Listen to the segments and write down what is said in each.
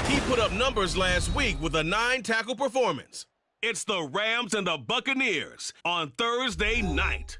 He put up numbers last week with a 9-tackle performance. It's the Rams and the Buccaneers on Thursday night.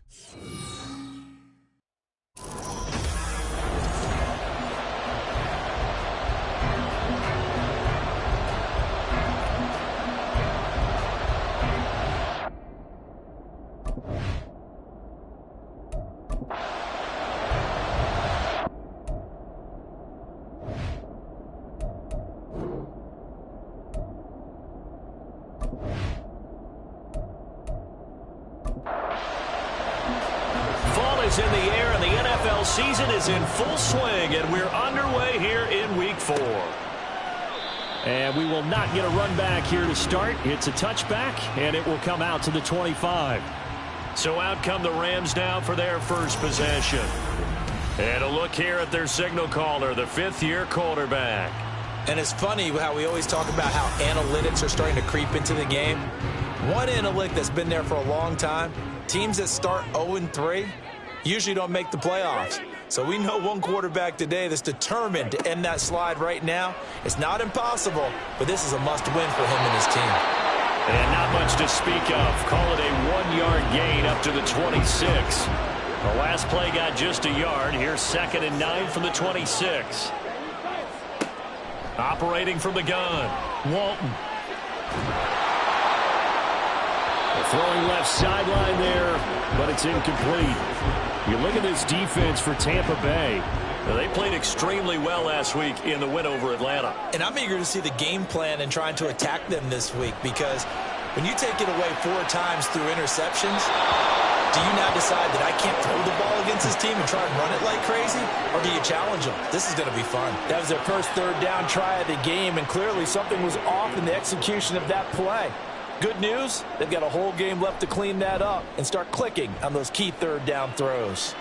In the air, and the NFL season is in full swing, and we're underway here in Week 4. And we will not get a run back here to start. It's a touchback, and it will come out to the 25. So out come the Rams now for their first possession. And a look here at their signal caller, the fifth-year quarterback. And it's funny how we always talk about how analytics are starting to creep into the game. One analytic that's been there for a long time, teams that start 0-3, usually don't make the playoffs. So we know one quarterback today that's determined to end that slide right now. It's not impossible, but this is a must-win for him and his team. And not much to speak of. Call it a 1-yard gain up to the 26. The last play got just a yard. Here's 2nd and 9 from the 26. Operating from the gun, Walton. Throwing left sideline there, but it's incomplete. You look at this defense for Tampa Bay. They played extremely well last week in the win over Atlanta. And I'm eager to see the game plan and trying to attack them this week, because when you take it away 4 times through interceptions, do you now decide that I can't throw the ball against this team and try and run it like crazy? Or do you challenge them? This is going to be fun. That was their first 3rd down try of the game, and clearly something was off in the execution of that play. Good news, they've got a whole game left to clean that up and start clicking on those key 3rd down throws.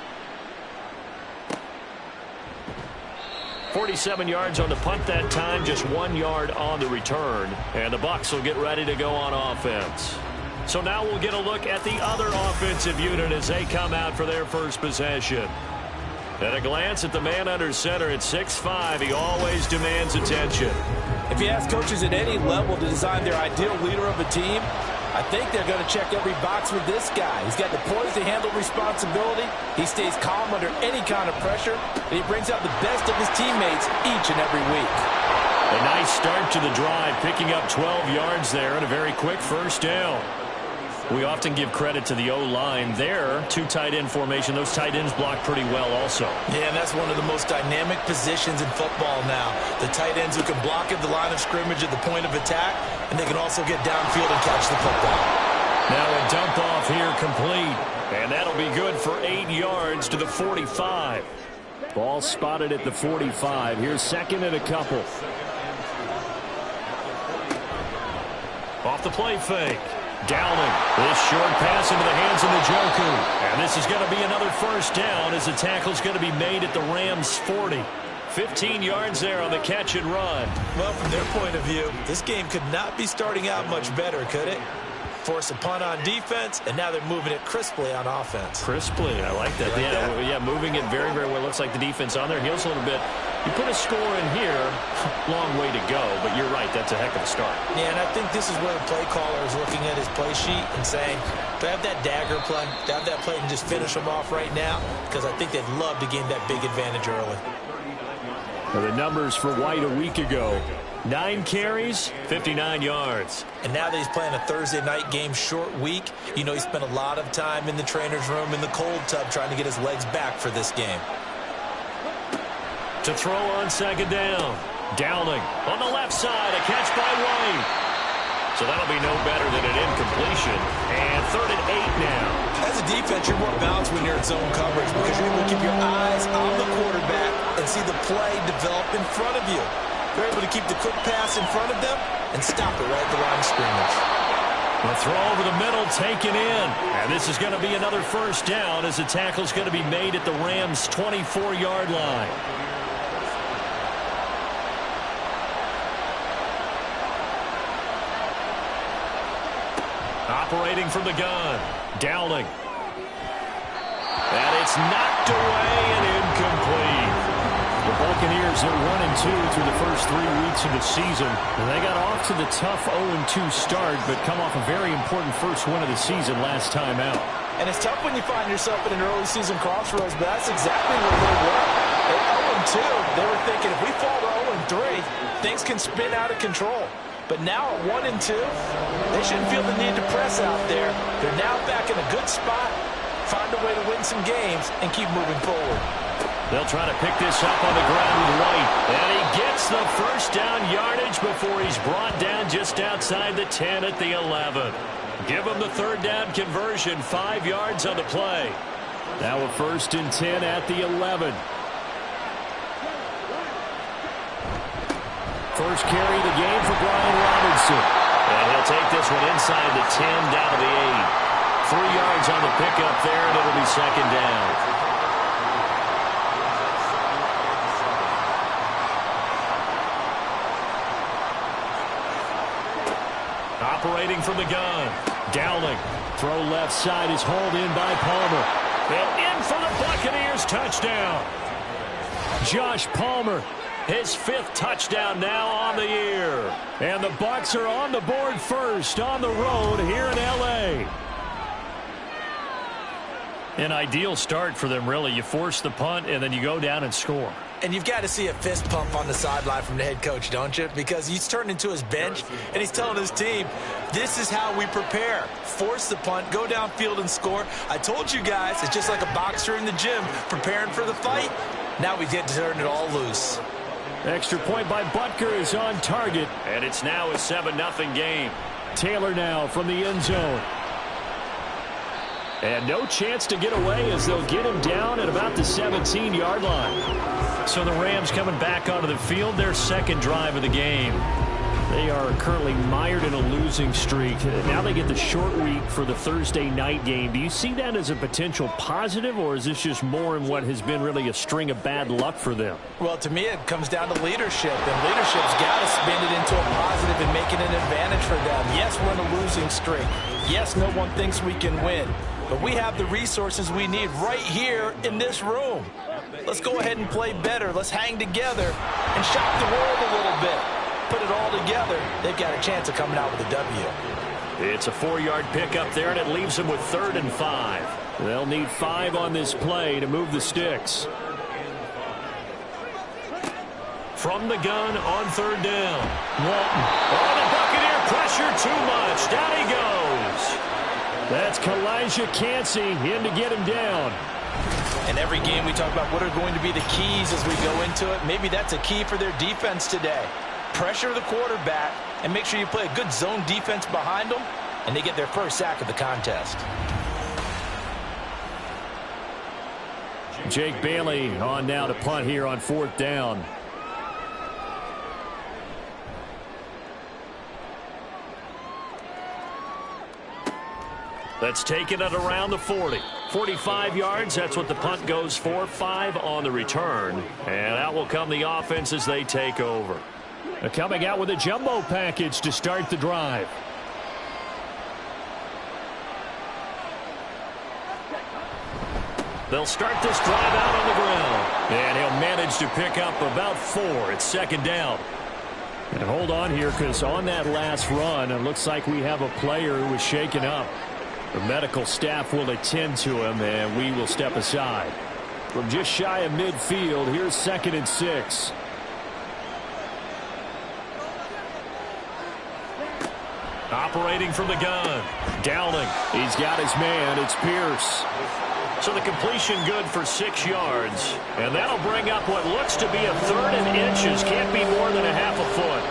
47 yards on the punt that time, just 1 yard on the return. And the Bucs will get ready to go on offense. So now we'll get a look at the other offensive unit as they come out for their first possession. At a glance at the man under center at 6'5", he always demands attention. If you ask coaches at any level to design their ideal leader of a team, I think they're going to check every box with this guy. He's got the poise to handle responsibility. He stays calm under any kind of pressure, and he brings out the best of his teammates each and every week. A nice start to the drive, picking up 12 yards there and a very quick first down. We often give credit to the O-line there. 2 tight end formation. Those tight ends block pretty well also. Yeah, and that's one of the most dynamic positions in football now. The tight ends who can block at the line of scrimmage at the point of attack, and they can also get downfield and catch the football. Now a dump off here complete. And that'll be good for 8 yards to the 45. Ball spotted at the 45. Here's 2nd and a couple. Off the play fake. Downing. This short pass into the hands of Njoku. And this is going to be another first down as the tackle's going to be made at the Rams' 40. 15 yards there on the catch and run. Well, from their point of view, this game could not be starting out much better, could it? Force a punt on defense, and now they're moving it crisply on offense. Crisply, I like that. Yeah, moving it very, very well. Looks like the defense on their heels a little bit. You put a score in here, long way to go, but you're right, that's a heck of a start. Yeah, and I think this is where the play caller is looking at his play sheet and saying, do I have that dagger play? Do I have that play and just finish them off right now? Because I think they'd love to gain that big advantage early. Well, the numbers for White a week ago. 9 carries, 59 yards. And now that he's playing a Thursday night game, short week, you know he spent a lot of time in the trainer's room in the cold tub trying to get his legs back for this game. To throw on 2nd down. Downing on the left side, a catch by White. So that'll be no better than an incompletion. And 3rd and 8 now. As a defense, you're more balanced when you're in zone coverage because you're able to keep your eyes on the quarterback and see the play develop in front of you. You're able to keep the quick pass in front of them and stop it right at the line of scrimmage. The throw over the middle taken in. And this is going to be another first down as the tackle's going to be made at the Rams' 24-yard line. Operating from the gun. Downing. And it's knocked away and incomplete. The Buccaneers at 1-2 through the first 3 weeks of the season. And they got off to the tough 0-2 start, but come off a very important first win of the season last time out. And it's tough when you find yourself in an early season crossroads, but that's exactly where they were. At 0-2, they were thinking if we fall to 0-3, things can spin out of control. But now at 1-2, they shouldn't feel the need to press out there. They're now back in a good spot, find a way to win some games, and keep moving forward. They'll try to pick this up on the ground with White. And he gets the first down yardage before he's brought down just outside the 10 at the 11. Give him the third down conversion, 5 yards on the play. Now a 1st and 10 at the 11. First carry of the game for Brian Robinson. And he'll take this one inside the 10 down to the 8. 3 yards on the pickup there, and it'll be 2nd down. Operating from the gun. Dowling. Throw left side is hauled in by Palmer. And in for the Buccaneers touchdown. Josh Palmer, his 5th touchdown now on the year. And the Bucs are on the board first on the road here in L.A. An ideal start for them, really. You force the punt, and then you go down and score. And you've got to see a fist pump on the sideline from the head coach, don't you? Because he's turned into his bench, and he's telling his team, this is how we prepare. Force the punt, go downfield and score. I told you guys, it's just like a boxer in the gym preparing for the fight. Now we get to turn it all loose. Extra point by Butker is on target, and it's now a 7-0 game. Taylor now from the end zone. And no chance to get away as they'll get him down at about the 17-yard line. So the Rams coming back onto the field, their 2nd drive of the game. They are currently mired in a losing streak. Now they get the short week for the Thursday night game. Do you see that as a potential positive, or is this just more in what has been really a string of bad luck for them? Well, to me, it comes down to leadership, and leadership's got to spin it into a positive and make it an advantage for them. Yes, we're in a losing streak. Yes, no one thinks we can win. But we have the resources we need right here in this room. Let's go ahead and play better. Let's hang together and shock the world a little bit. Put it all together. They've got a chance of coming out with a W. It's a 4-yard pickup there, and it leaves them with 3rd and 5. They'll need 5 on this play to move the sticks. From the gun on 3rd down. Walton. Oh, the Buccaneer pressure too much. Down he goes. That's Kalijah Cansey in to get him down. And every game we talk about what are going to be the keys as we go into it. Maybe that's a key for their defense today. Pressure the quarterback and make sure you play a good zone defense behind them, and they get their first sack of the contest. Jake Bailey on now to punt here on 4th down. Let's take it at around the 40. 45 yards, that's what the punt goes for. 5 on the return. And out will come the offense as they take over. They're coming out with a jumbo package to start the drive. They'll start this drive out on the ground. And he'll manage to pick up about 4. It's 2nd down. And hold on here, because on that last run, it looks like we have a player who was shaken up. The medical staff will attend to him, and we will step aside. From just shy of midfield, here's 2nd and 6. Operating from the gun. Dowling. He's got his man. It's Pierce. So the completion good for 6 yards. And that'll bring up what looks to be a 3rd and inches. Can't be more than a half a foot.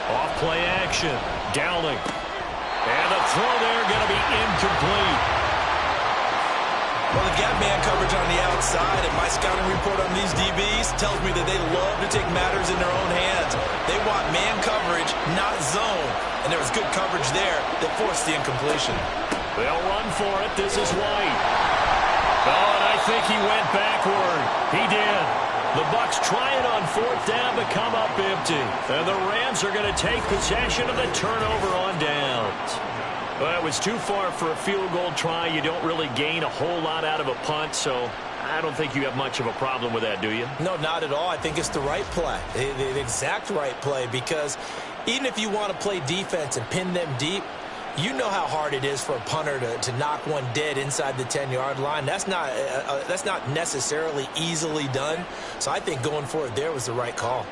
Off play action. Dowling. And the throw there going to be incomplete. Well, they've got man coverage on the outside, and my scouting report on these DBs tells me that they love to take matters in their own hands. They want man coverage, not zone. And there was good coverage there that forced the incompletion. They'll run for it. This is White. Oh, and I think he went backward. He did. The Bucs try it on 4th down, but come up empty. And the Rams are going to take possession of the turnover on downs. Well, it was too far for a field goal try. You don't really gain a whole lot out of a punt, so I don't think you have much of a problem with that, do you? No, not at all. I think it's the right play, the exact right play, because even if you want to play defense and pin them deep, you know how hard it is for a punter to knock one dead inside the 10-yard line. That's not necessarily easily done. So I think going for it there was the right call.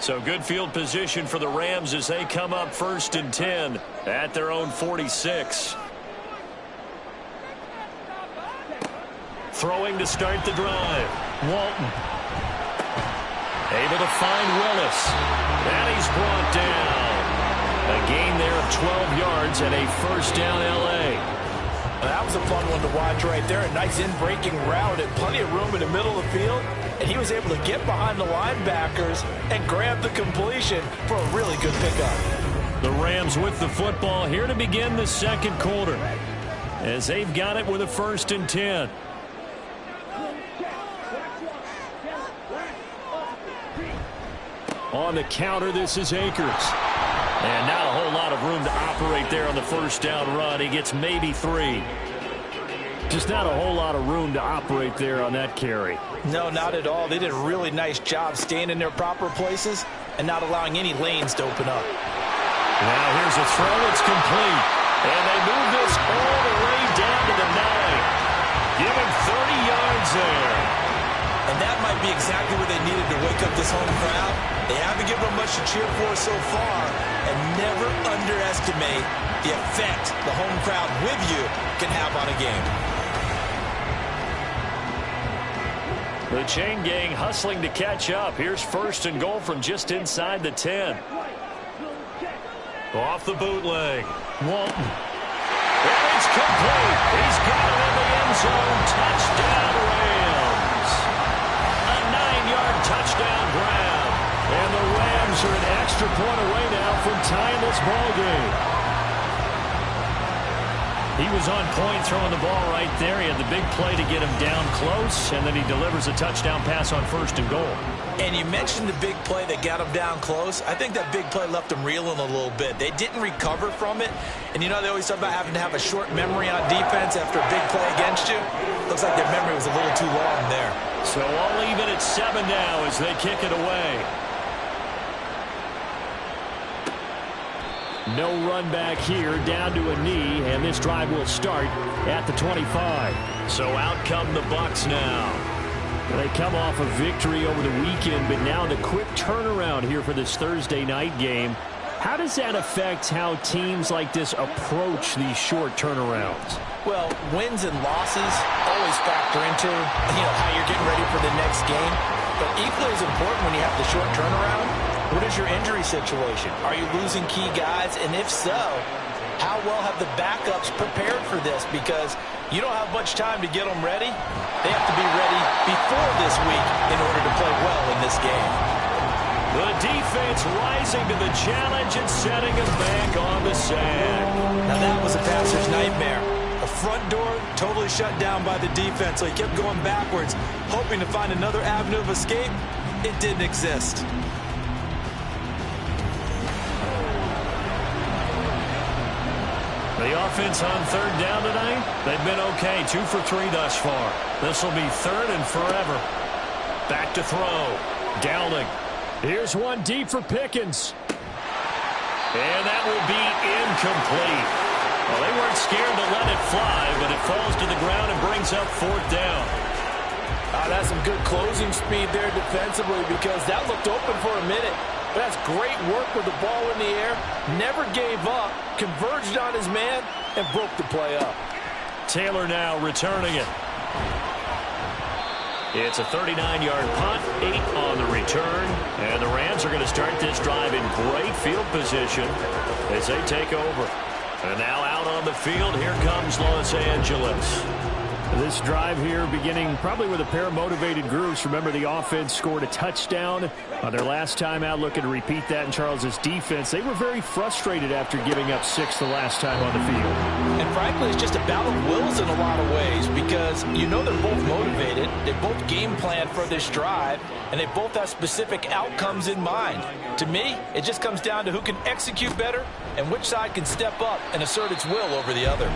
So good field position for the Rams as they come up 1st and 10 at their own 46. Throwing to start the drive. Walton. Able to find Willis. And he's brought down. A gain there of 12 yards and a 1st down L.A. That was a fun one to watch right there. A nice in-breaking route and plenty of room in the middle of the field. And he was able to get behind the linebackers and grab the completion for a really good pickup. The Rams with the football here to begin the second quarter, as they've got it with a 1st and 10. On the counter, this is Akers. And not a whole lot of room to operate there on the 1st down run. He gets maybe 3. Just not a whole lot of room to operate there on that carry. No, not at all. They did a really nice job staying in their proper places and not allowing any lanes to open up. Now here's a throw. It's complete. And they move this all the way down to the 9. Give him 30 yards there. And that might be exactly what they needed to wake up this home crowd. They haven't given them much to cheer for so far, and never underestimate the effect the home crowd with you can have on a game. The chain gang hustling to catch up. Here's 1st and goal from just inside the 10. Off the bootleg. Walton. And it's complete. He's got it in the end zone. Touchdown, Rams. A 9-yard touchdown grab. And the Rams are an extra point away now from tying this ball game. He was on point throwing the ball right there. He had the big play to get him down close, and then he delivers a touchdown pass on 1st and goal. And you mentioned the big play that got him down close. I think that big play left him reeling a little bit. They didn't recover from it. And you know they always talk about having to have a short memory on defense after a big play against you. Looks like their memory was a little too long there. So all even at 7 now as they kick it away. No run back here, down to a knee, and this drive will start at the 25. So out come the Bucs now. They come off a victory over the weekend, but now the quick turnaround here for this Thursday night game. How does that affect how teams like this approach these short turnarounds? Well, wins and losses always factor into, how you're getting ready for the next game. But equally as important when you have the short turnaround, what is your injury situation? Are you losing key guys? And if so, how well have the backups prepared for this? Because you don't have much time to get them ready. They have to be ready before this week in order to play well in this game. The defense rising to the challenge and setting him back on the sack. Now that was a passer's nightmare. The front door totally shut down by the defense, so he kept going backwards, hoping to find another avenue of escape. It didn't exist. The offense on 3rd down tonight, they've been okay. 2 for 3 thus far. This will be 3rd and forever. Back to throw. Dowling. Here's one deep for Pickens. And that will be incomplete. Well, they weren't scared to let it fly, but it falls to the ground and brings up 4th down. That's some good closing speed there defensively, because that looked open for a minute. That's great work with the ball in the air. Never gave up, converged on his man, and broke the play up. Taylor now returning it. It's a 39-yard punt, 8 on the return. And the Rams are going to start this drive in great field position as they take over. And now out on the field, here comes Los Angeles. This drive here beginning probably with a pair of motivated groups. Remember, the offense scored a touchdown on their last time out, looking to repeat that in Charles's defense. They were very frustrated after giving up 6 the last time on the field. And frankly, it's just a battle of wills in a lot of ways, because they're both motivated. They both game plan for this drive, and they both have specific outcomes in mind. To me, it just comes down to who can execute better and which side can step up and assert its will over the other.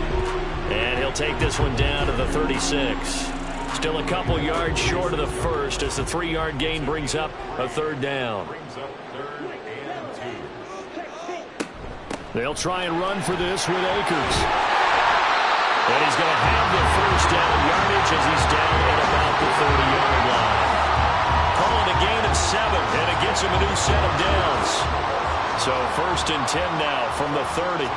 And he'll take this one down to the 36. Still a couple yards short of the first as the 3-yard gain brings up a 3rd down. They'll try and run for this with Akers. And he's going to have the 1st down yardage as he's down at about the 30-yard line. Calling a gain of 7, and it gets him a new set of downs. So 1st and 10 now from the 30.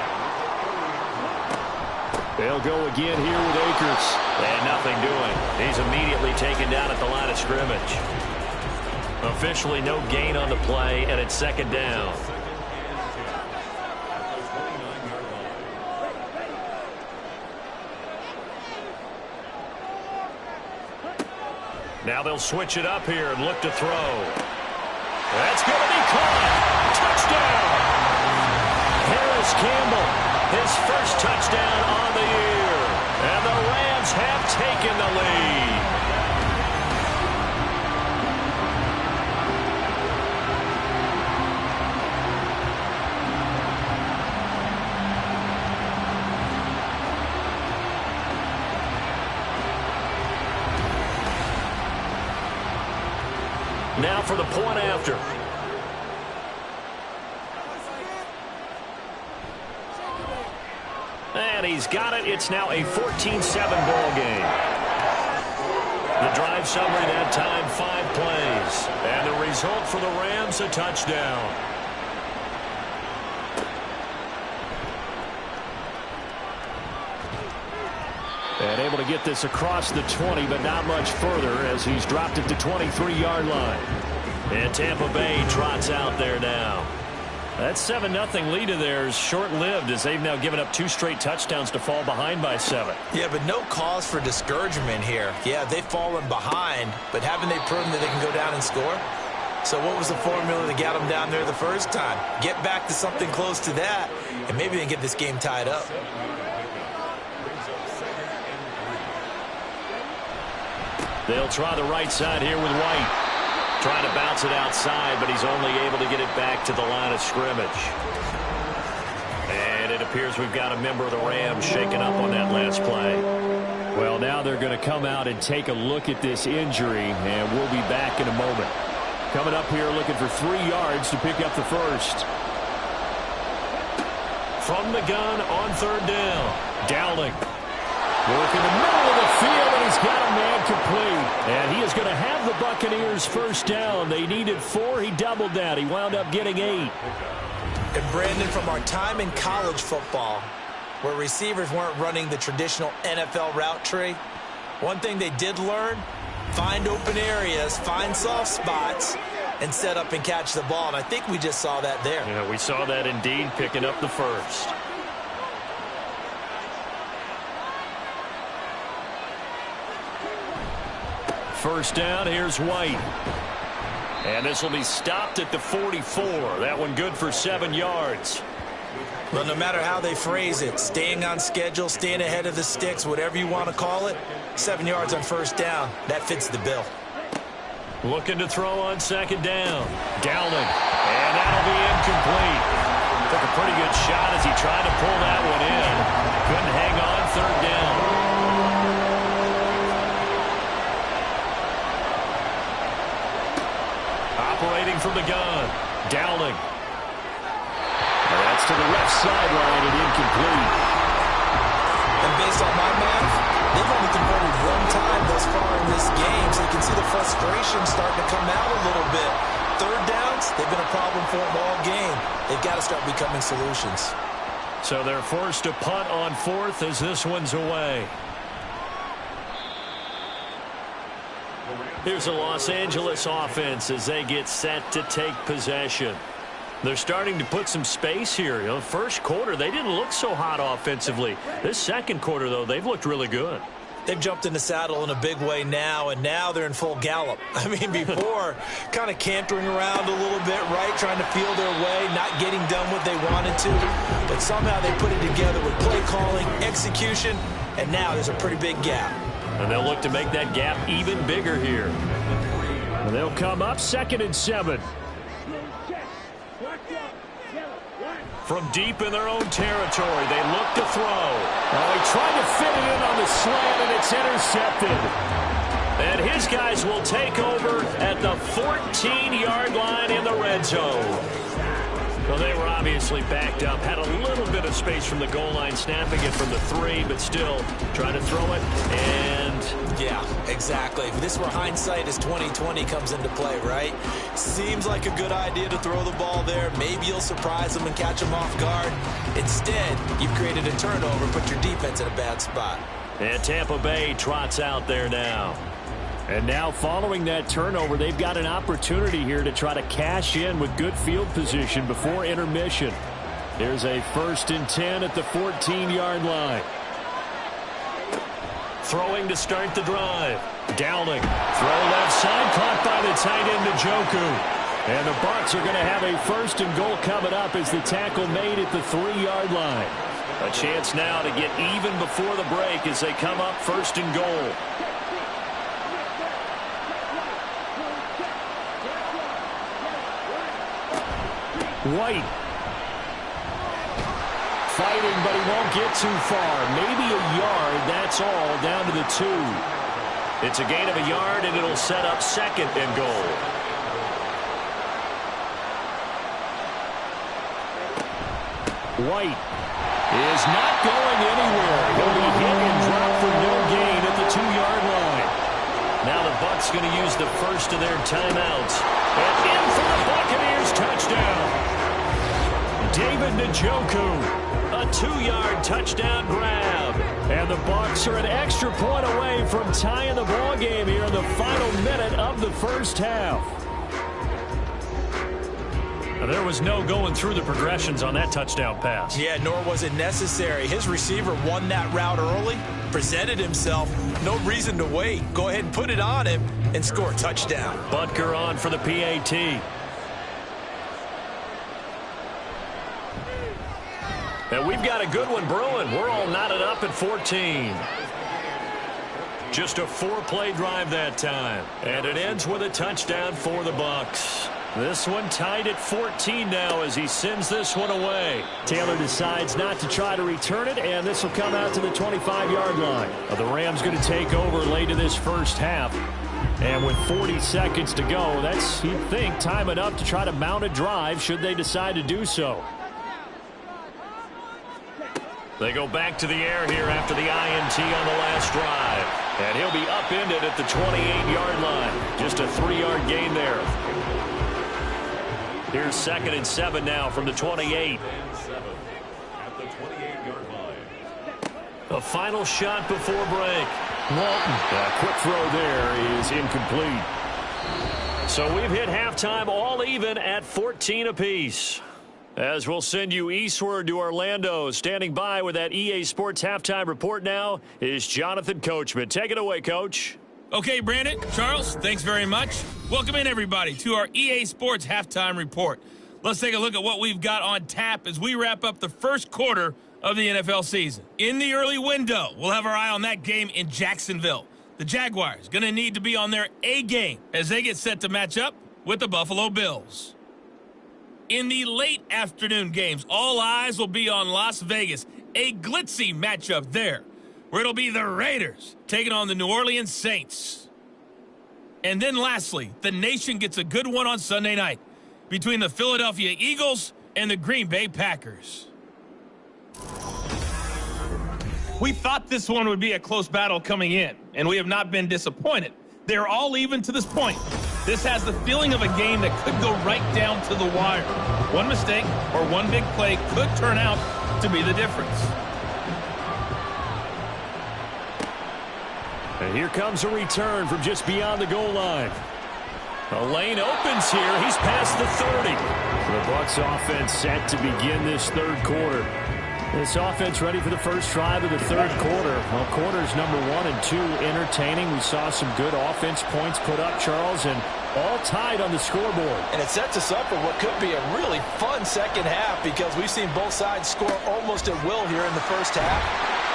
They'll go again here with Akers. And nothing doing. He's immediately taken down at the line of scrimmage. Officially no gain on the play, and it's 2nd down. Now they'll switch it up here and look to throw. That's going to be caught. Touchdown! Harris Campbell, his 1st touchdown on the year. And the Rams have taken the lead. Now for the point after. And he's got it. It's now a 14-7 ball game. The drive summary that time, 5 plays. And the result for the Rams, a touchdown. And able to get this across the 20, but not much further as he's dropped it to 23-yard line. And Tampa Bay trots out there now. That 7-0 lead of theirs short-lived as they've now given up 2 straight touchdowns to fall behind by 7. Yeah, but no cause for discouragement here. Yeah, they've fallen behind, but haven't they proven that they can go down and score? So what was the formula that got them down there the first time? Get back to something close to that, and maybe they can get this game tied up. They'll try the right side here with White. Trying to bounce it outside, but he's only able to get it back to the line of scrimmage. And it appears we've got a member of the Rams shaken up on that last play. Well, now they're going to come out and take a look at this injury, and we'll be back in a moment. Coming up here looking for 3 yards to pick up the 1st. From the gun on 3rd down. Dowling. Work in the middle of the field, and he's got a man complete. And he is going to have the Buccaneers 1st down. They needed 4. He doubled that. He wound up getting 8. And Brandon, from our time in college football, where receivers weren't running the traditional NFL route tree, one thing they did learn, find open areas, find soft spots, and set up and catch the ball. And I think we just saw that there. Yeah, we saw that indeed, picking up the 1st. First down, here's White. And this will be stopped at the 44. That one good for 7 yards. Well, no matter how they phrase it, staying on schedule, staying ahead of the sticks, whatever you want to call it, 7 yards on 1st down, that fits the bill. Looking to throw on 2nd down. Dowling. And that'll be incomplete. Took a pretty good shot as he tried to pull that one in. Couldn't hang on 3rd down. Operating from the gun. Dowling. And that's to the left sideline and incomplete. And based on my math, they've only converted 1 time thus far in this game, so you can see the frustration starting to come out a little bit. 3rd downs, they've been a problem for them all game. They've got to start becoming solutions. So they're forced to punt on 4th as this one's away. Here's the Los Angeles offense as they get set to take possession. They're starting to put some space here. You know, 1st quarter, they didn't look so hot offensively. This 2nd quarter, though, they've looked really good. They've jumped in the saddle in a big way now, and now they're in full gallop. I mean, before, kind of cantering around a little bit, right, trying to feel their way, not getting done what they wanted to. But somehow they put it together with play calling, execution, and now there's a pretty big gap. And they'll look to make that gap even bigger here. And they'll come up 2nd and 7. From deep in their own territory, they look to throw. Oh, he tried to fit it in on the slant, and it's intercepted. And his guys will take over at the 14-yard line in the red zone. Well, they were obviously backed up, had a little bit of space from the goal line, snapping it from the 3, but still trying to throw it. And yeah, exactly. If this were hindsight as 2020 comes into play, right? Seems like a good idea to throw the ball there. Maybe you'll surprise them and catch them off guard. Instead, you've created a turnover, put your defense in a bad spot. And Tampa Bay trots out there now. And now following that turnover, they've got an opportunity here to try to cash in with good field position before intermission. Here's a 1st and 10 at the 14-yard line. Throwing to start the drive. Downing. Throw left side, caught by the tight end Njoku. And the Bucs are going to have a 1st and goal coming up as the tackle made at the 3-yard line. A chance now to get even before the break as they come up 1st and goal. White. Fighting, but he won't get too far. Maybe a yard, that's all, down to the 2. It's a gain of a yard, and it'll set up 2nd and goal. White is not going anywhere. He'll be hit and dropped for no gain at the 2-yard line. Now the Bucs going to use the first of their timeouts. And in for the Buccaneers touchdown. David Njoku, a 2-yard touchdown grab. And the Bucs are an extra point away from tying the ball game here in the final minute of the first half. Now, there was no going through the progressions on that touchdown pass. Yeah, nor was it necessary. His receiver won that route early, presented himself. No reason to wait. Go ahead and put it on him and score a touchdown. Butker on for the PAT. And we've got a good one brewing. We're all knotted up at 14. Just a 4-play drive that time. And it ends with a touchdown for the Bucs. This one tied at 14 now as he sends this one away. Taylor decides not to try to return it, and this will come out to the 25-yard line. The Rams going to take over late in this first half. And with 40 seconds to go, that's, you'd think, time enough to try to mount a drive should they decide to do so. They go back to the air here after the INT on the last drive. And he'll be upended at the 28-yard line. Just a 3-yard gain there. Here's 2nd and 7 now from the 28. At the 28-yard line. A final shot before break. Walton. A quick throw there is incomplete. So we've hit halftime all even at 14 apiece. As we'll send you eastward to Orlando. Standing by with that EA Sports halftime report now is Jonathan Coachman. Take it away, Coach. Okay, Brandon, Charles, thanks very much. Welcome in, everybody, to our EA Sports halftime report. Let's take a look at what we've got on tap as we wrap up the first quarter of the NFL season. In the early window, we'll have our eye on that game in Jacksonville. The Jaguars going to need to be on their A game as they get set to match up with the Buffalo Bills. In the late afternoon games, all eyes will be on Las Vegas, a glitzy matchup there, where it'll be the Raiders taking on the New Orleans Saints. And then lastly, the nation gets a good one on Sunday night between the Philadelphia Eagles and the Green Bay Packers. We thought this one would be a close battle coming in, and we have not been disappointed. They're all even to this point. This has the feeling of a game that could go right down to the wire. One mistake or one big play could turn out to be the difference. And here comes a return from just beyond the goal line. A lane opens here. He's past the 30. The Bucs offense set to begin this third quarter. This offense ready for the first drive of the third quarter. Well, quarters number 1 and 2 entertaining. We saw some good offense points put up, Charles, and all tied on the scoreboard. And it sets us up for what could be a really fun second half because we've seen both sides score almost at will here in the first half.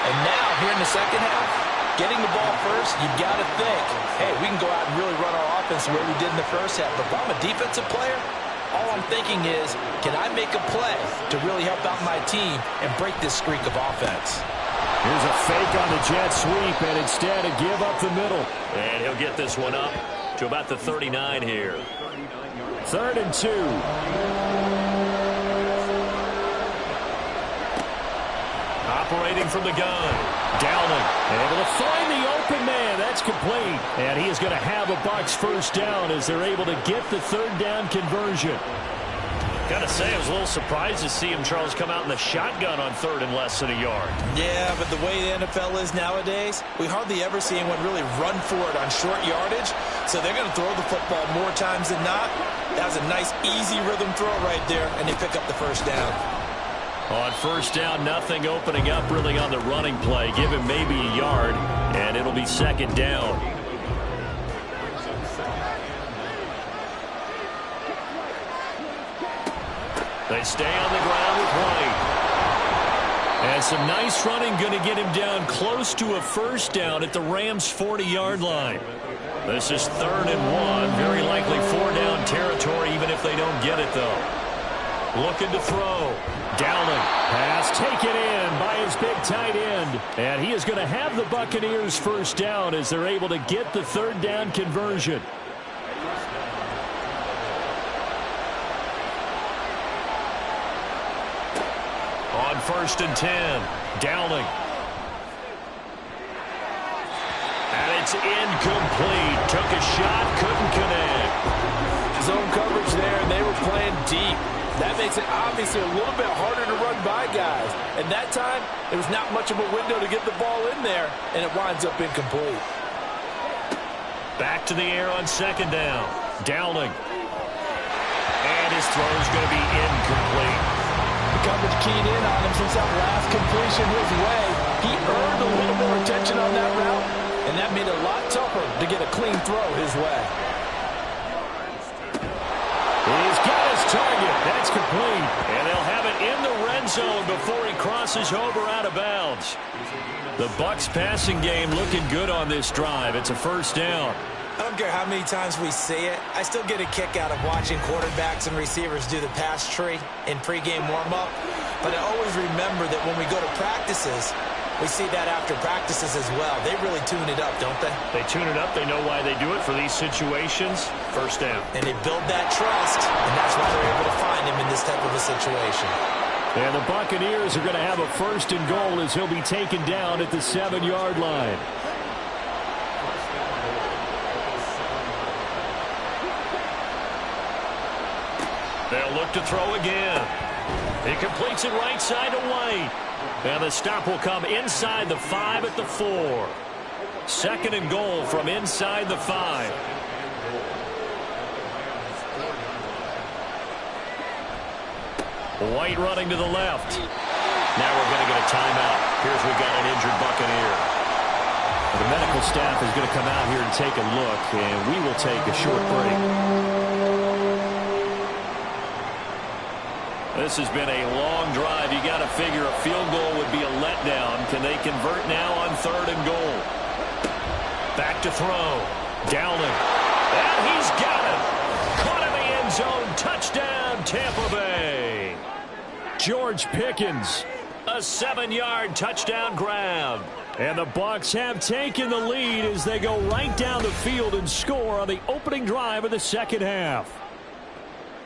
And now, here in the second half, getting the ball first, you've got to think, hey, we can go out and really run our offense the way we did in the first half. But if I'm a defensive player, all I'm thinking is, can I make a play to really help out my team and break this streak of offense? Here's a fake on the jet sweep, and instead a give up the middle. And he'll get this one up to about the 39 here. 3rd and 2. Operating from the gun. Downing, able to find the open man. That's complete. And he is going to have a Bucs first down as they're able to get the 3rd down conversion. Gotta say, I was a little surprised to see him, Charles, come out in the shotgun on 3rd and less than a yard. Yeah, but the way the NFL is nowadays, we hardly ever see anyone really run for it on short yardage. So they're going to throw the football more times than not. That was a nice, easy rhythm throw right there, and they pick up the first down. On first down, nothing opening up really on the running play. Give him maybe a yard, and it'll be 2nd down. They stay on the ground with White. And some nice running going to get him down close to a first down at the Rams' 40-yard line. This is 3rd and 1. Very likely 4-down territory, even if they don't get it, though. Looking to throw. Downing. Pass taken in by his big tight end. And he is going to have the Buccaneers first down as they're able to get the 3rd down conversion. On 1st and 10. Downing. And it's incomplete. Took a shot, couldn't connect. Zone coverage there, and they were playing deep. That makes it obviously a little bit harder to run by guys. And that time, there was not much of a window to get the ball in there, and it winds up incomplete. Back to the air on 2nd down. Downing. And his throw is going to be incomplete. The coverage keyed in on him since that last completion his way. He earned a little more attention on that route, and that made it a lot tougher to get a clean throw his way. He's got his target. That's complete. And they'll have it in the red zone before he crosses over out of bounds. The Bucs passing game looking good on this drive. It's a first down. I don't care how many times we see it. I still get a kick out of watching quarterbacks and receivers do the pass tree in pregame warm-up. But I always remember that when we go to practices, we see that after practices as well. They really tune it up, don't they? They tune it up. They know why they do it for these situations. First down. And they build that trust, and that's why they're able to find him in this type of a situation. And the Buccaneers are going to have a 1st and goal as he'll be taken down at the 7-yard line. They'll look to throw again. He completes it right side to White. And the stop will come inside the 5 at the 4. 2nd and goal from inside the 5. White running to the left. Now we're going to get a timeout. Here's we got an injured Buccaneer. The medical staff is going to come out here and take a look, and we will take a short break. This has been a long drive. You got to figure a field goal would be a letdown. Can they convert now on 3rd and goal? Back to throw. Downing. And he's got it. Caught in the end zone. Touchdown, Tampa Bay. George Pickens. A 7-yard touchdown grab. And the Bucs have taken the lead as they go right down the field and score on the opening drive of the 2nd half.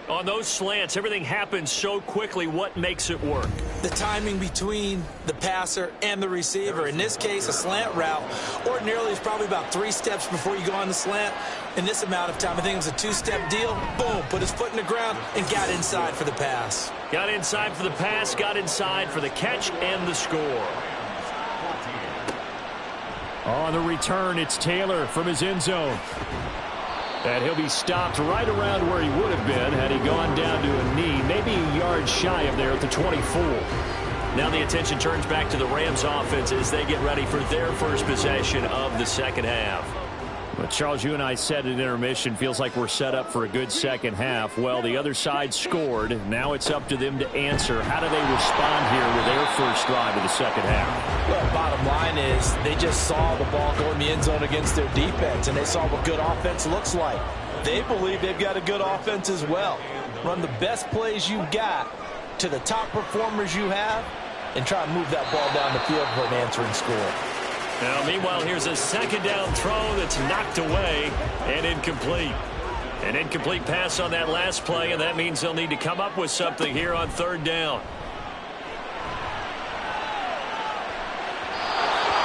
On those slants, everything happens so quickly. What makes it work? The timing between the passer and the receiver. In this case, a slant route ordinarily is probably about 3 steps before you go on the slant. In this amount of time, I think it was a 2-step deal. Boom, put his foot in the ground and got inside for the pass. Got inside for the pass, got inside for the catch and the score. On the return, it's Taylor from his end zone. And he'll be stopped right around where he would have been had he gone down to a knee, maybe a yard shy of there at the 24. Now the attention turns back to the Rams offense as they get ready for their first possession of the 2nd half. But Charles, you and I said at intermission, feels like we're set up for a good 2nd half. Well, the other side scored. Now it's up to them to answer. How do they respond here with their first drive of the 2nd half? Well, bottom line is they just saw the ball go in the end zone against their defense, and they saw what good offense looks like. They believe they've got a good offense as well. Run the best plays you've got to the top performers you have, and try and move that ball down the field for an answering score. Now, meanwhile, here's a second down throw that's knocked away and incomplete. An incomplete pass on that last play, and that means they'll need to come up with something here on third down.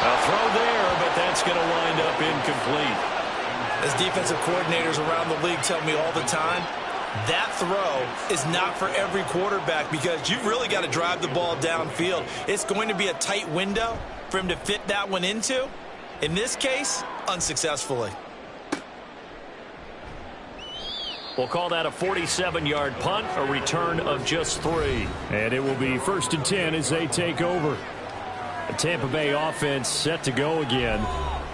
A throw there, but that's going to wind up incomplete. As defensive coordinators around the league tell me all the time, that throw is not for every quarterback because you've really got to drive the ball downfield. It's going to be a tight window for him to fit that one into. In this case, unsuccessfully. We'll call that a 47-yard punt, a return of just 3. And it will be 1st and 10 as they take over. The Tampa Bay offense set to go again.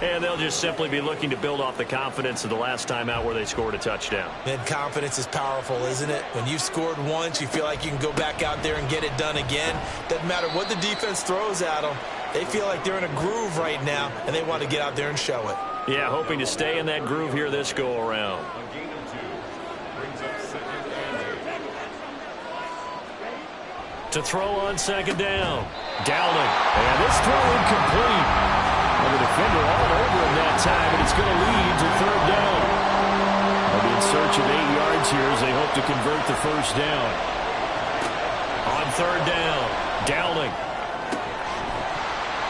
And they'll just simply be looking to build off the confidence of the last time out where they scored a touchdown. And confidence is powerful, isn't it? When you've scored once, you feel like you can go back out there and get it done again. Doesn't matter what the defense throws at them. They feel like they're in a groove right now, and they want to get out there and show it. Yeah, hoping to stay in that groove here this go-around. To throw on second down. Downing. And this throw incomplete. And the defender all over him that time, and it's going to lead to third down. They'll be in search of 8 yards here as they hope to convert the first down. On third down, Downing.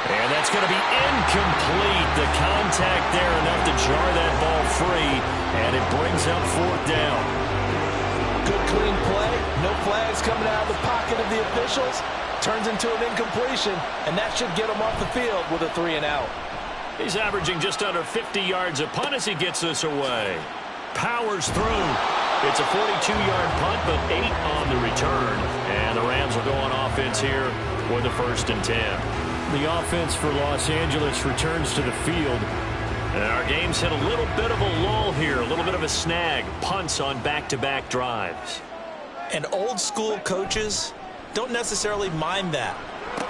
And that's going to be incomplete. The contact there enough to jar that ball free, and it brings up fourth down. Good clean play. No flags coming out of the pocket of the officials. Turns into an incompletion, and that should get him off the field with a 3-and-out. He's averaging just under 50 yards a punt as he gets this away. Powers through. It's a 42-yard punt, but 8 on the return. And the Rams will go on offense here for the 1st and 10. The offense for Los Angeles returns to the field. And our game's hit a little bit of a lull here, a little bit of a snag. Punts on back-to-back drives. And old-school coaches don't necessarily mind that.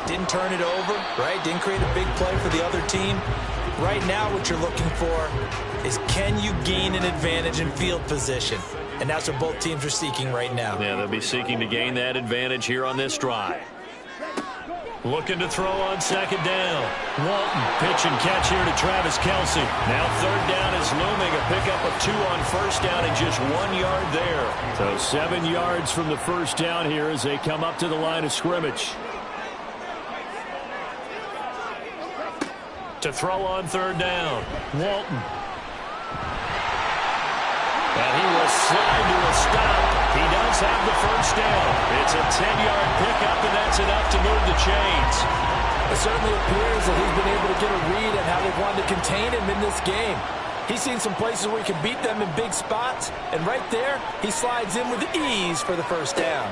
Didn't turn it over, right? Didn't create a big play for the other team. Right now what you're looking for is can you gain an advantage in field position? And that's what both teams are seeking right now. Yeah, they'll be seeking to gain that advantage here on this drive. Looking to throw on second down. Walton, pitch and catch here to Travis Kelce. Now third down is looming. A pickup of 2 on first down and just 1 yard there. So 7 yards from the first down here as they come up to the line of scrimmage. To throw on third down. Walton. And he will slide to a stop. He does have the first down. It's a 10-yard pickup, and that's enough to move the chains. It certainly appears that he's been able to get a read on how they've wanted to contain him in this game. He's seen some places where he can beat them in big spots, and right there, he slides in with ease for the first down.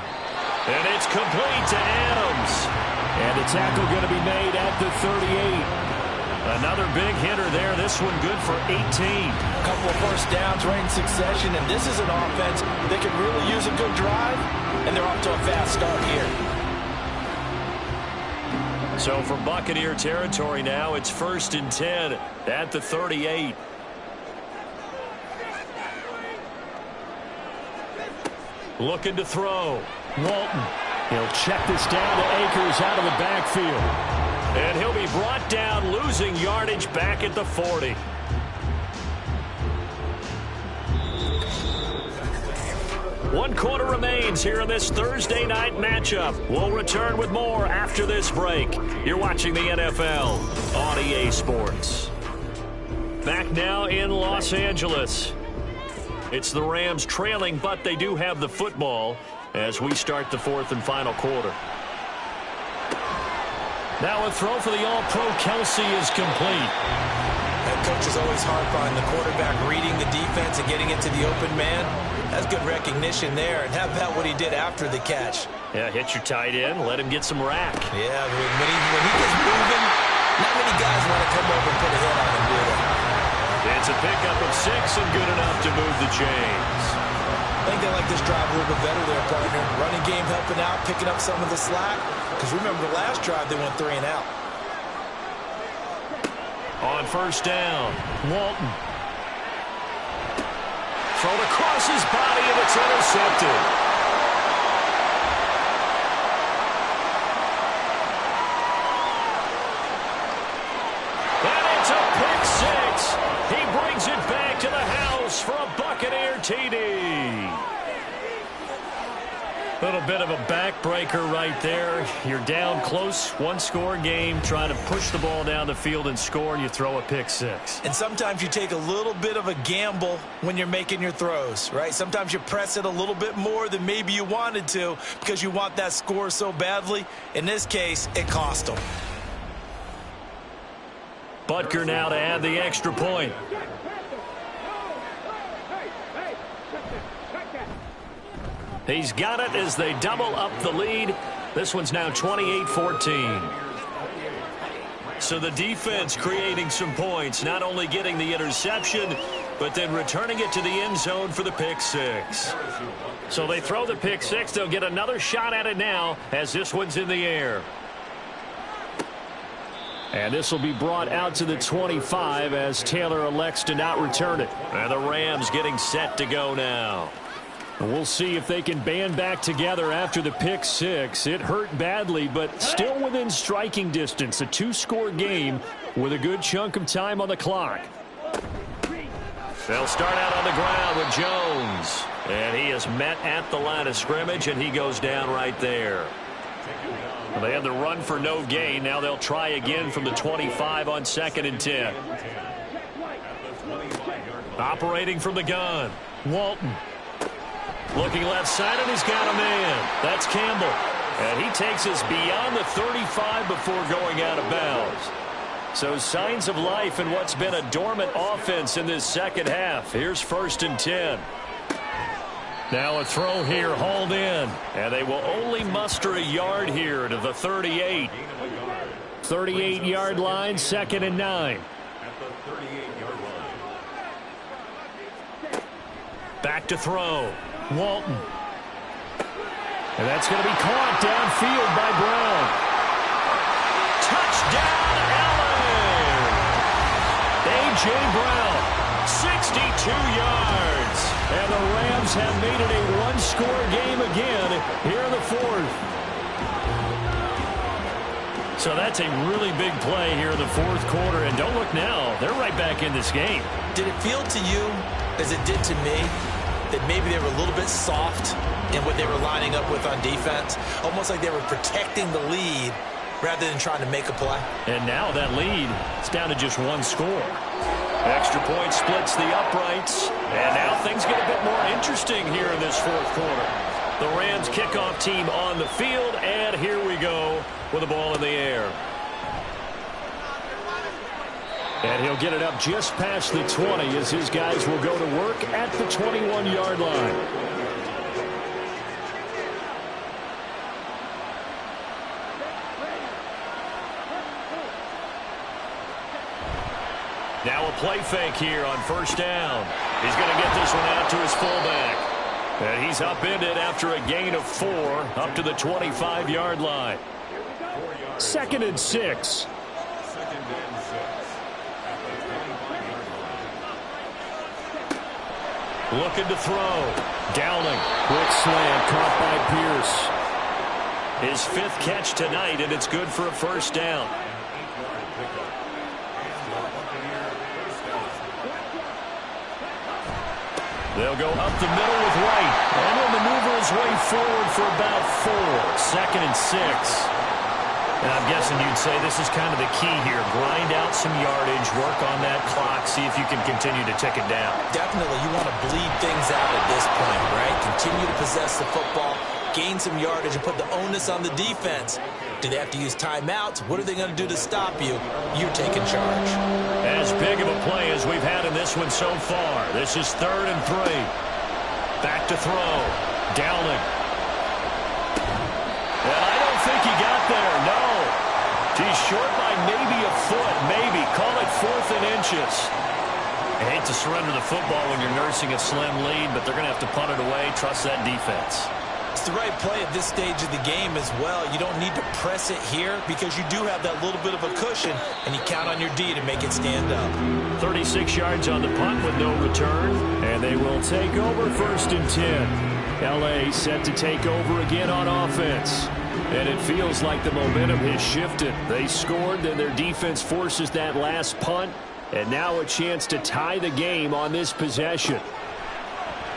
And it's complete to Adams. And the tackle going to be made at the 38. Another big hitter there. This one good for 18. A couple of first downs right in succession, and this is an offense that could really use a good drive, and they're off to a fast start here. So for Buccaneer territory now, it's 1st and 10 at the 38. Looking to throw. Walton. He'll check this down to Akers out of the backfield. And he'll be brought down, losing yardage back at the 40. One quarter remains here in this Thursday night matchup. We'll return with more after this break. You're watching the NFL on EA Sports. Back now in Los Angeles. It's the Rams trailing, but they do have the football as we start the 4th and final quarter. Now a throw for the All-Pro Kelce is complete. That coach is always hard on the quarterback reading the defense and getting into the open man. That's good recognition there. And how about what he did after the catch? Yeah, hit your tight end, let him get some rack. Yeah, when he gets moving, not many guys want to come over and put a hit on him, do they? It's a pickup of 6 and good enough to move the chains. I think they like this drive a little bit better there, partner. Running game helping out, picking up some of the slack. Because remember, the last drive, they went 3 and out. On first down, Walton. Thrown across his body, and it's intercepted. Little bit of a backbreaker right there. You're down close, one-score game, trying to push the ball down the field and score, and you throw a pick six. And sometimes you take a little bit of a gamble when you're making your throws, right? Sometimes you press it a little bit more than maybe you wanted to because you want that score so badly. In this case, it cost them. Butker now to add the extra point. He's got it as they double up the lead. This one's now 28-14. So the defense creating some points, not only getting the interception, but then returning it to the end zone for the pick six. So they throw the pick six. They'll get another shot at it now as this one's in the air. And this will be brought out to the 25 as Taylor elects to not return it. And the Rams getting set to go now. We'll see if they can band back together after the pick six. It hurt badly, but still within striking distance. A two-score game with a good chunk of time on the clock. They'll start out on the ground with Jones. And he is met at the line of scrimmage, and he goes down right there. Well, they had the run for no gain. Now they'll try again from the 25 on 2nd and 10. Operating from the gun, Walton. Looking left side, and he's got a man. That's Campbell. And he takes us beyond the 35 before going out of bounds. So signs of life in what's been a dormant offense in this second half. Here's 1st and 10. Now a throw here, hauled in. And they will only muster a yard here to the 38. 38-yard line, 2nd and 9. Back to throw. Walton. And that's going to be caught downfield by Brown. Touchdown, Allen! A.J. Brown, 62 yards. And the Rams have made it a one-score game again here in the 4th. So that's a really big play here in the 4th quarter. And don't look now, they're right back in this game. Did it feel to you, as it did to me, that maybe they were a little bit soft in what they were lining up with on defense? Almost like they were protecting the lead rather than trying to make a play. And now that lead is down to just one score. Extra point splits the uprights. And now things get a bit more interesting here in this 4th quarter. The Rams kickoff team on the field, and here we go with the ball in the air. And he'll get it up just past the 20 as his guys will go to work at the 21-yard line. Now a play fake here on 1st down. He's going to get this one out to his fullback. And he's upended after a gain of 4 up to the 25-yard line. 2nd and 6. Looking to throw. Downing. Quick slant caught by Pierce. His 5th catch tonight, and it's good for a 1st down. They'll go up the middle with White. And he'll maneuver his way forward for about 4. 2nd and 6. And I'm guessing you'd say this is kind of the key here. Grind out some yardage, work on that clock, see if you can continue to tick it down. Definitely, you want to bleed things out at this point, right? Continue to possess the football, gain some yardage, and put the onus on the defense. Do they have to use timeouts? What are they going to do to stop you? You're taking charge. As big of a play as we've had in this one so far. This is 3rd and 3. Back to throw. Dowling. And I don't think he got there, no. He's short by maybe a foot, maybe. Call it 4th and inches. I hate to surrender the football when you're nursing a slim lead, but they're going to have to punt it away. Trust that defense. It's the right play at this stage of the game as well. You don't need to press it here because you do have that little bit of a cushion, and you count on your D to make it stand up. 36 yards on the punt with no return, and they will take over 1st and 10. L.A. set to take over again on offense. And it feels like the momentum has shifted. They scored, then their defense forces that last punt. And now a chance to tie the game on this possession.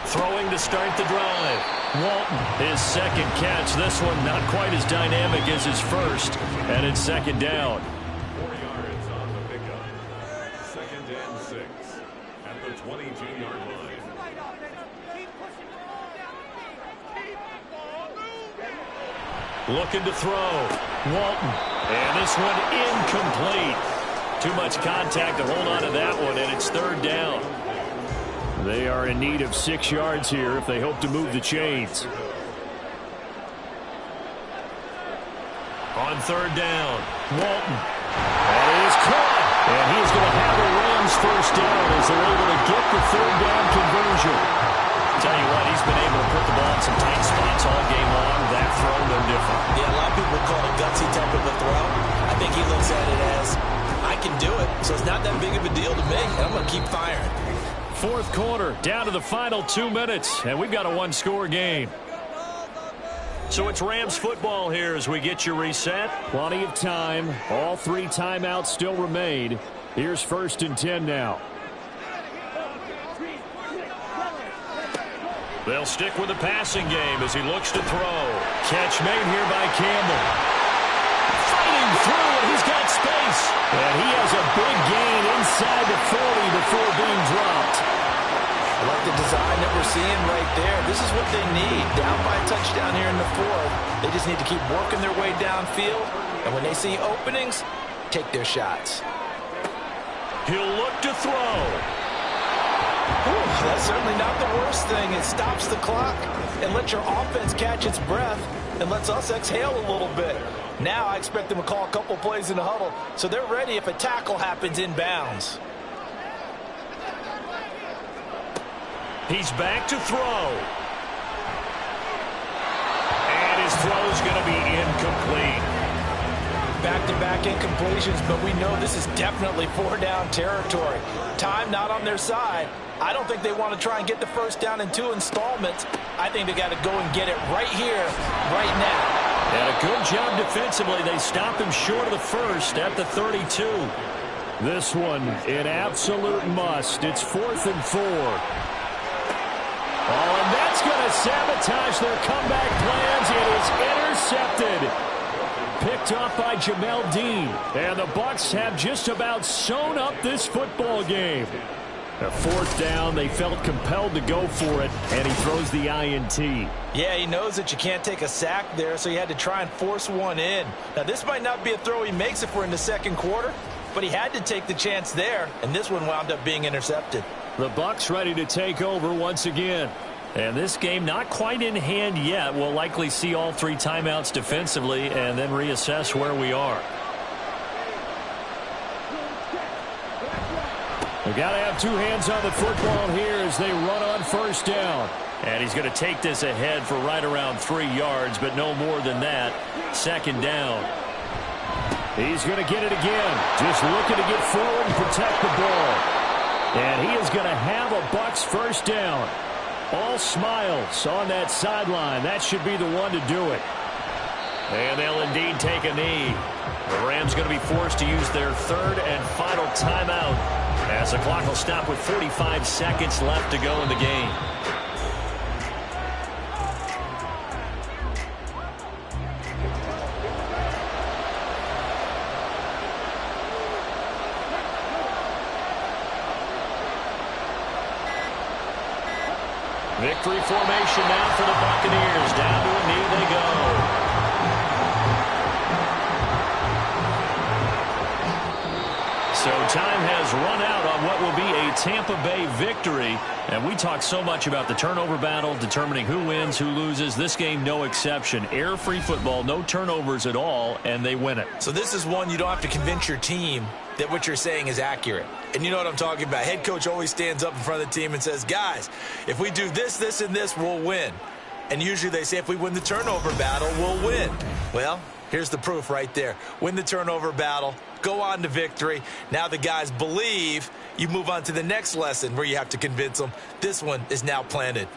Throwing to start the drive. Walton, his second catch. This one not quite as dynamic as his first. And it's second down. 4 yards on the pickup. 2nd and 6 at the 22-yard line. Looking to throw. Walton. And this one incomplete. Too much contact to hold on to that one, and it's third down. They are in need of 6 yards here if they hope to move the chains. On third down, Walton. That is caught. And he is going to have the Rams first down as they're able to get the third down conversion. Tell you what, he's been able to put the ball in some tight spots all game long. That throw, no different. Yeah, a lot of people call it a gutsy type of a throw. I think he looks at it as, I can do it, so it's not that big of a deal to me, and I'm going to keep firing. Fourth quarter, down to the final 2 minutes, and we've got a one-score game. So it's Rams football here as we get you reset. Plenty of time. All 3 timeouts still remain. Here's 1st and 10 now. They'll stick with the passing game as he looks to throw. Catch made here by Campbell. Fighting through, and he's got space. And he has a big gain inside the 40 before being dropped. I like the design that we're seeing right there. This is what they need. Down by a touchdown here in the 4th. They just need to keep working their way downfield. And when they see openings, take their shots. He'll look to throw. Whew, that's certainly not the worst thing. It stops the clock and lets your offense catch its breath and lets us exhale a little bit. Now I expect them to call a couple plays in the huddle so they're ready if a tackle happens inbounds. He's back to throw. And his throw is going to be incomplete. Back-to-back incompletions, but we know this is definitely 4-down territory. Time not on their side. I don't think they want to try and get the first down in 2 installments. I think they got to go and get it right here, right now. And a good job defensively. They stop him short of the first at the 32. This one, an absolute must. It's 4th and 4. Oh, and that's going to sabotage their comeback plans. It is intercepted. Picked off by Jamel Dean. And the Bucs have just about sewn up this football game. A 4th down, they felt compelled to go for it, and he throws the INT. Yeah, he knows that you can't take a sack there, so he had to try and force one in. Now, this might not be a throw he makes if we're in the 2nd quarter, but he had to take the chance there, and this one wound up being intercepted. The Bucs ready to take over once again. And this game not quite in hand yet. We'll likely see all 3 timeouts defensively and then reassess where we are. We've got to have 2 hands on the football here as they run on first down. And he's going to take this ahead for right around 3 yards, but no more than that. 2nd down. He's going to get it again. Just looking to get forward and protect the ball. And he is going to have a Bucs first down. All smiles on that sideline. That should be the one to do it. And they'll indeed take a knee. The Rams going to be forced to use their 3rd and final timeout as the clock will stop with 45 seconds left to go in the game. Victory formation now for the Buccaneers. Down to a knee they go. So time has run out on what will be a Tampa Bay victory. And we talk so much about the turnover battle, determining who wins, who loses. This game, no exception. Error-free football, no turnovers at all, and they win it. So this is one you don't have to convince your team that what you're saying is accurate. And you know what I'm talking about. Head coach always stands up in front of the team and says, guys, if we do this, this, and this, we'll win. And usually they say if we win the turnover battle, we'll win. Well, here's the proof right there. Win the turnover battle, go on to victory. Now the guys believe. You move on to the next lesson where you have to convince them. This one is now planted.